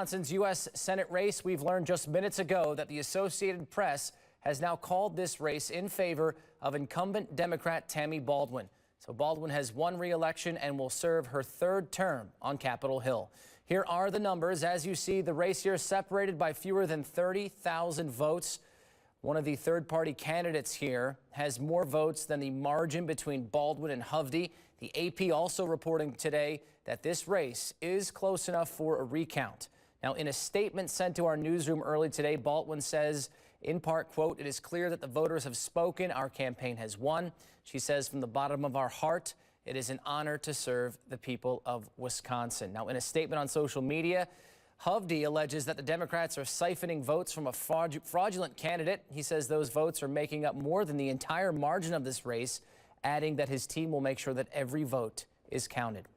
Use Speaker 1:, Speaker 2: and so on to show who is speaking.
Speaker 1: Wisconsin's U.S. Senate race, we've learned just minutes ago that the Associated Press has now called this race in favor of incumbent Democrat Tammy Baldwin. So Baldwin has won re-election and will serve her third term on Capitol Hill. Here are the numbers. As you see, the race here separated by fewer than 30,000 votes. One of the third-party candidates here has more votes than the margin between Baldwin and Hovde. The AP also reporting today that this race is close enough for a recount. Now, in a statement sent to our newsroom early today, Baldwin says, in part, quote, "It is clear that the voters have spoken. Our campaign has won." She says, "From the bottom of our heart, it is an honor to serve the people of Wisconsin." Now, in a statement on social media, Hovde alleges that the Democrats are siphoning votes from a fraudulent candidate. He says those votes are making up more than the entire margin of this race, adding that his team will make sure that every vote is counted.